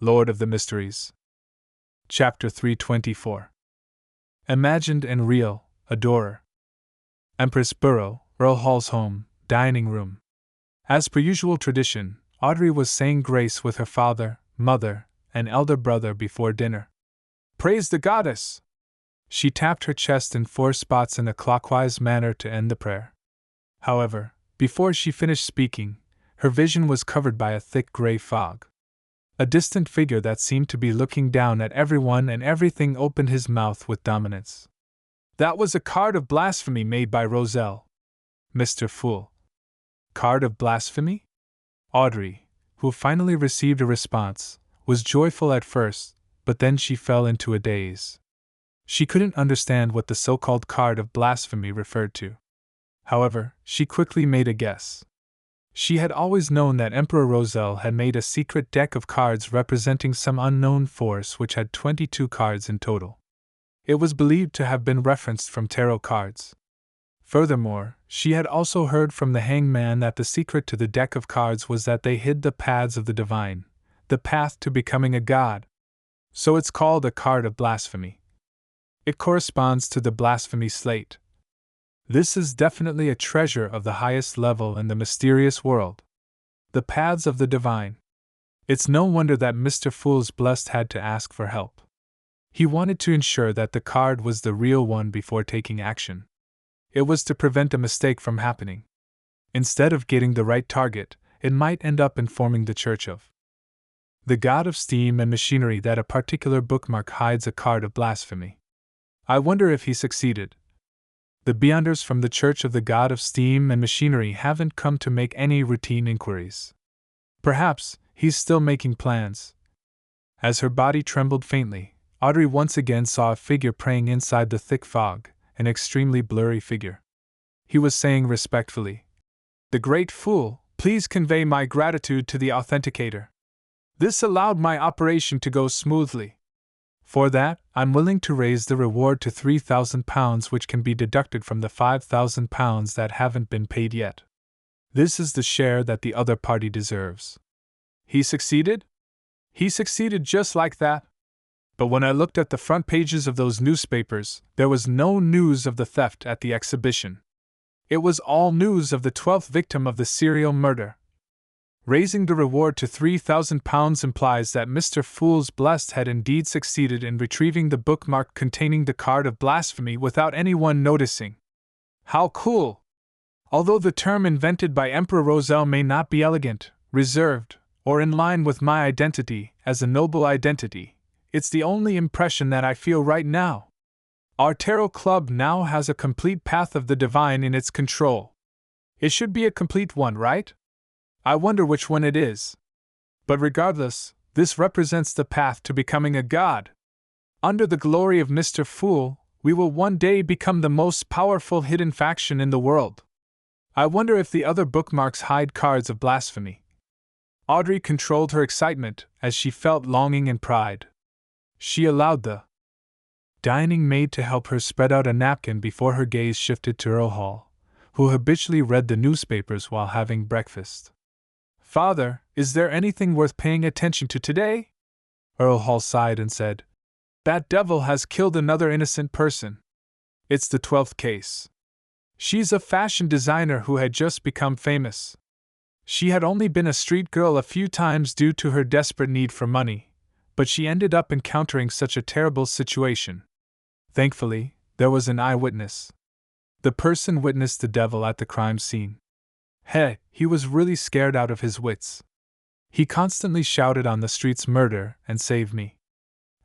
Lord of the Mysteries. Chapter 324. Imagined and Real, Adorer. Empress Burrow, Earl Hall's home, dining room. As per usual tradition, Audrey was saying grace with her father, mother, and elder brother before dinner. Praise the goddess! She tapped her chest in 4 spots in a clockwise manner to end the prayer. However, before she finished speaking, her vision was covered by a thick gray fog. A distant figure that seemed to be looking down at everyone and everything opened his mouth with dominance. That was a card of blasphemy made by Roselle. Mr. Fool. Card of blasphemy? Audrey, who finally received a response, was joyful at first, but then she fell into a daze. She couldn't understand what the so-called card of blasphemy referred to. However, she quickly made a guess. She had always known that Emperor Roselle had made a secret deck of cards representing some unknown force which had 22 cards in total. It was believed to have been referenced from tarot cards. Furthermore, she had also heard from the hangman that the secret to the deck of cards was that they hid the paths of the divine, the path to becoming a god. So it's called a card of blasphemy. It corresponds to the blasphemy slate. This is definitely a treasure of the highest level in the mysterious world. The paths of the divine. It's no wonder that Mr. Fool's Blessed had to ask for help. He wanted to ensure that the card was the real one before taking action. It was to prevent a mistake from happening. Instead of getting the right target, it might end up informing the Church of the God of Steam and Machinery that a particular bookmark hides a card of blasphemy. I wonder if he succeeded. The Beyonders from the Church of the God of Steam and Machinery haven't come to make any routine inquiries. Perhaps he's still making plans. As her body trembled faintly, Audrey once again saw a figure praying inside the thick fog, an extremely blurry figure. He was saying respectfully, "The great fool, please convey my gratitude to the authenticator. This allowed my operation to go smoothly. For that, I'm willing to raise the reward to £3,000, which can be deducted from the £5,000 that haven't been paid yet. This is the share that the other party deserves." He succeeded? He succeeded just like that. But when I looked at the front pages of those newspapers, there was no news of the theft at the exhibition. It was all news of the 12th victim of the serial murder. Raising the reward to £3,000 implies that Mr. Fool's Blessed had indeed succeeded in retrieving the bookmark containing the card of blasphemy without anyone noticing. How cool! Although the term invented by Emperor Roselle may not be elegant, reserved, or in line with my identity as a noble identity, it's the only impression that I feel right now. Our tarot club now has a complete path of the divine in its control. It should be a complete one, right? I wonder which one it is. But regardless, this represents the path to becoming a god. Under the glory of Mr. Fool, we will one day become the most powerful hidden faction in the world. I wonder if the other bookmarks hide cards of blasphemy. Audrey controlled her excitement as she felt longing and pride. She allowed the dining maid to help her spread out a napkin before her gaze shifted to Earl Hall, who habitually read the newspapers while having breakfast. "Father, is there anything worth paying attention to today?" Earl Hall sighed and said, "That devil has killed another innocent person. It's the 12th case. She's a fashion designer who had just become famous. She had only been a street girl a few times due to her desperate need for money, but she ended up encountering such a terrible situation. Thankfully, there was an eyewitness. The person witnessed the devil at the crime scene. He was really scared out of his wits. He constantly shouted on the streets, 'Murder' and 'Save me.'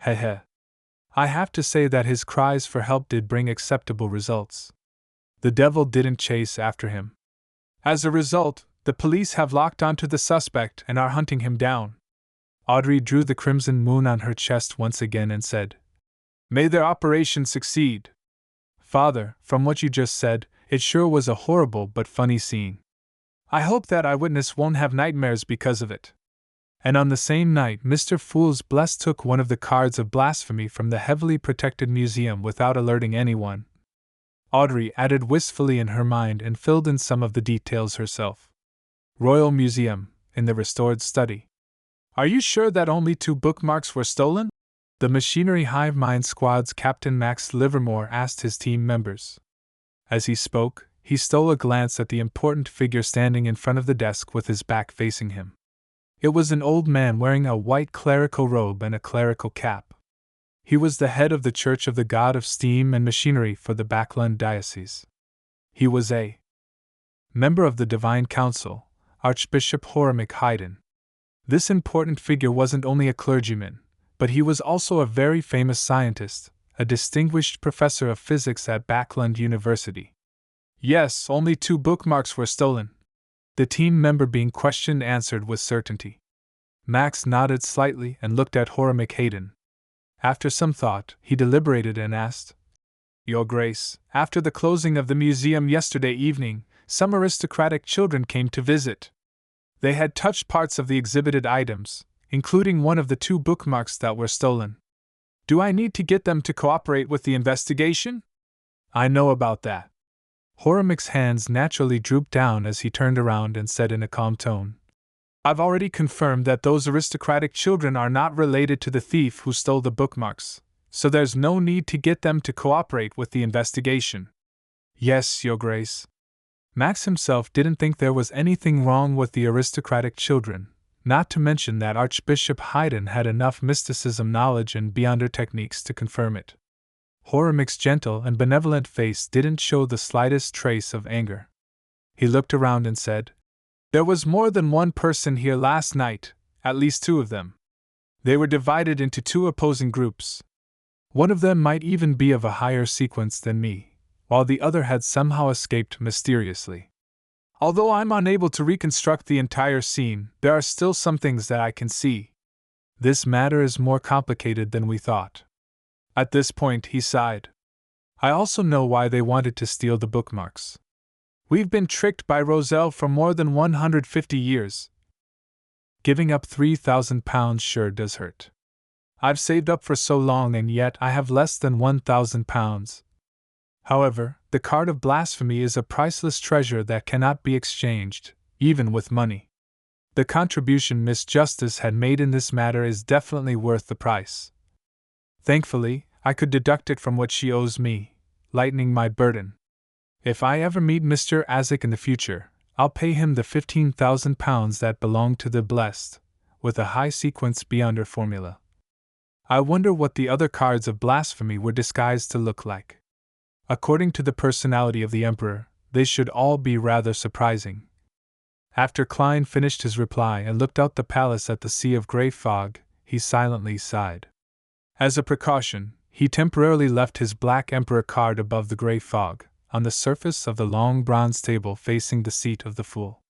I have to say that his cries for help did bring acceptable results. The devil didn't chase after him. As a result, the police have locked onto the suspect and are hunting him down." Audrey drew the crimson moon on her chest once again and said, "May their operation succeed." "Father, from what you just said, it sure was a horrible but funny scene. I hope that eyewitness won't have nightmares because of it." And on the same night, Mr. Fool's Blessed took one of the cards of blasphemy from the heavily protected museum without alerting anyone. Audrey added wistfully in her mind and filled in some of the details herself. Royal Museum, in the restored study. Are you sure that only 2 bookmarks were stolen? The Machinery Hive Mind Squad's Captain Max Livermore asked his team members. As he spoke, he stole a glance at the important figure standing in front of the desk with his back facing him. It was an old man wearing a white clerical robe and a clerical cap. He was the head of the Church of the God of Steam and Machinery for the Backlund Diocese. He was a member of the Divine Council, Archbishop Horamic Haydn. This important figure wasn't only a clergyman, but he was also a very famous scientist, a distinguished professor of physics at Backlund University. Yes, only 2 bookmarks were stolen. The team member being questioned answered with certainty. Max nodded slightly and looked at Horamic Haydn. After some thought, he deliberated and asked, Your Grace, after the closing of the museum yesterday evening, some aristocratic children came to visit. They had touched parts of the exhibited items, including one of the 2 bookmarks that were stolen. Do I need to get them to cooperate with the investigation? I know about that. Horamic's hands naturally drooped down as he turned around and said in a calm tone, I've already confirmed that those aristocratic children are not related to the thief who stole the bookmarks, so there's no need to get them to cooperate with the investigation. Yes, Your Grace. Max himself didn't think there was anything wrong with the aristocratic children, not to mention that Archbishop Haydn had enough mysticism knowledge and Beyonder techniques to confirm it. Horamic's gentle and benevolent face didn't show the slightest trace of anger. He looked around and said, There was more than one person here last night, at least 2 of them. They were divided into 2 opposing groups. One of them might even be of a higher sequence than me, while the other had somehow escaped mysteriously. Although I'm unable to reconstruct the entire scene, there are still some things that I can see. This matter is more complicated than we thought. At this point, he sighed. I also know why they wanted to steal the bookmarks. We've been tricked by Roselle for more than 150 years. Giving up £3,000 sure does hurt. I've saved up for so long and yet I have less than £1,000. However, the card of blasphemy is a priceless treasure that cannot be exchanged, even with money. The contribution Miss Justice had made in this matter is definitely worth the price. Thankfully, I could deduct it from what she owes me, lightening my burden. If I ever meet Mr. Azek in the future, I'll pay him the £15,000 that belong to the blessed, with a high sequence Beyonder formula. I wonder what the other cards of blasphemy were disguised to look like. According to the personality of the Emperor, they should all be rather surprising. After Klein finished his reply and looked out the palace at the sea of grey fog, he silently sighed. As a precaution, he temporarily left his black Emperor card above the grey fog, on the surface of the long bronze table facing the seat of the fool.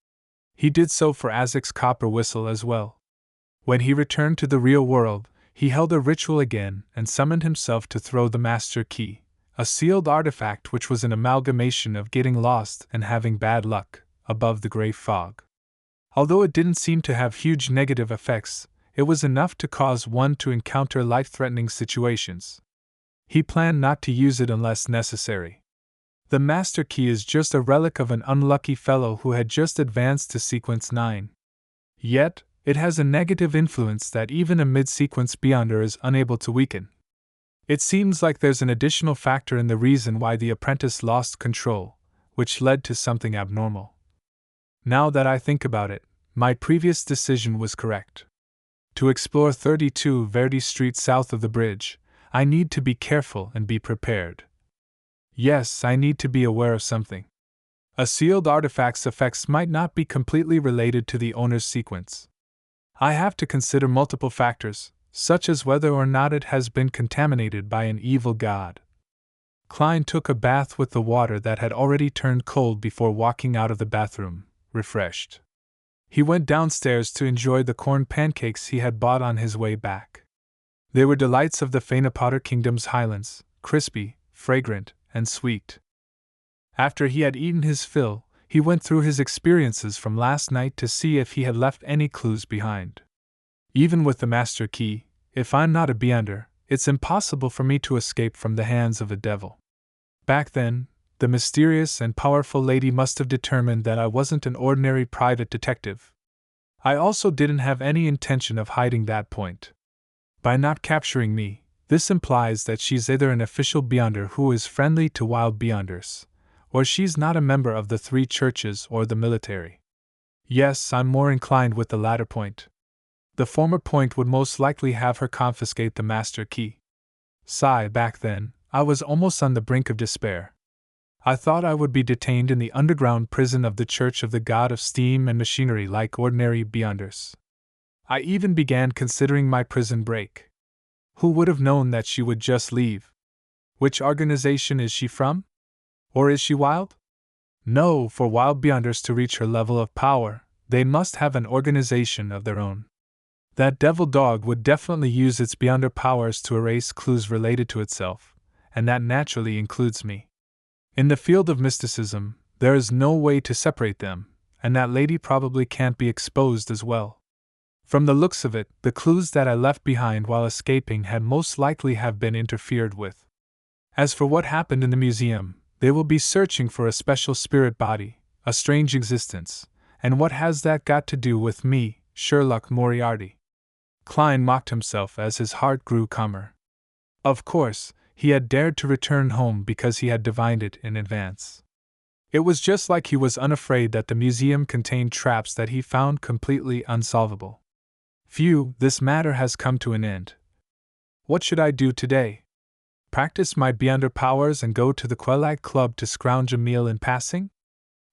He did so for Azek's copper whistle as well. When he returned to the real world, he held a ritual again and summoned himself to throw the master key, a sealed artifact which was an amalgamation of getting lost and having bad luck, above the grey fog. Although it didn't seem to have huge negative effects, it was enough to cause one to encounter life-threatening situations. He planned not to use it unless necessary. The master key is just a relic of an unlucky fellow who had just advanced to sequence 9. Yet, it has a negative influence that even a mid-sequence Beyonder is unable to weaken. It seems like there's an additional factor in the reason why the apprentice lost control, which led to something abnormal. Now that I think about it, my previous decision was correct. To explore 32 Verdi Street south of the bridge, I need to be careful and be prepared. Yes, I need to be aware of something. A sealed artifact's effects might not be completely related to the owner's sequence. I have to consider multiple factors, such as whether or not it has been contaminated by an evil god. Klein took a bath with the water that had already turned cold before walking out of the bathroom, refreshed. He went downstairs to enjoy the corn pancakes he had bought on his way back. They were delights of the Fainapotter Kingdom's highlands, crispy, fragrant, and sweet. After he had eaten his fill, he went through his experiences from last night to see if he had left any clues behind. Even with the master key, if I'm not a Beyonder, it's impossible for me to escape from the hands of the devil. Back then, the mysterious and powerful lady must have determined that I wasn't an ordinary private detective. I also didn't have any intention of hiding that point. By not capturing me, this implies that she's either an official Beyonder who is friendly to wild Beyonders, or she's not a member of the three churches or the military. Yes, I'm more inclined with the latter point. The former point would most likely have her confiscate the master key. Sigh, back then, I was almost on the brink of despair. I thought I would be detained in the underground prison of the Church of the God of Steam and Machinery like ordinary Beyonders. I even began considering my prison break. Who would have known that she would just leave? Which organization is she from? Or is she wild? No, for wild Beyonders to reach her level of power, they must have an organization of their own. That devil dog would definitely use its Beyonder powers to erase clues related to itself, and that naturally includes me. In the field of mysticism, there is no way to separate them, and that lady probably can't be exposed as well. From the looks of it, the clues that I left behind while escaping had most likely have been interfered with. As for what happened in the museum, they will be searching for a special spirit body, a strange existence, and what has that got to do with me, Sherlock Moriarty? Klein mocked himself as his heart grew calmer. Of course, he had dared to return home because he had divined it in advance. It was just like he was unafraid that the museum contained traps that he found completely unsolvable. Phew, this matter has come to an end. What should I do today? Practice my Beyonder powers and go to the Quelag Club to scrounge a meal in passing?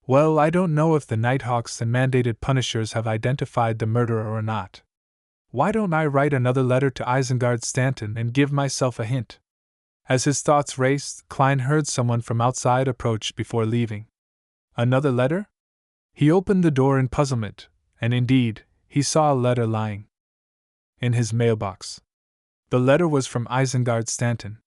Well, I don't know if the Nighthawks and mandated punishers have identified the murderer or not. Why don't I write another letter to Isengard Stanton and give myself a hint? As his thoughts raced, Klein heard someone from outside approach before leaving. Another letter? He opened the door in puzzlement, and indeed, he saw a letter lying in his mailbox. The letter was from Isengard Stanton.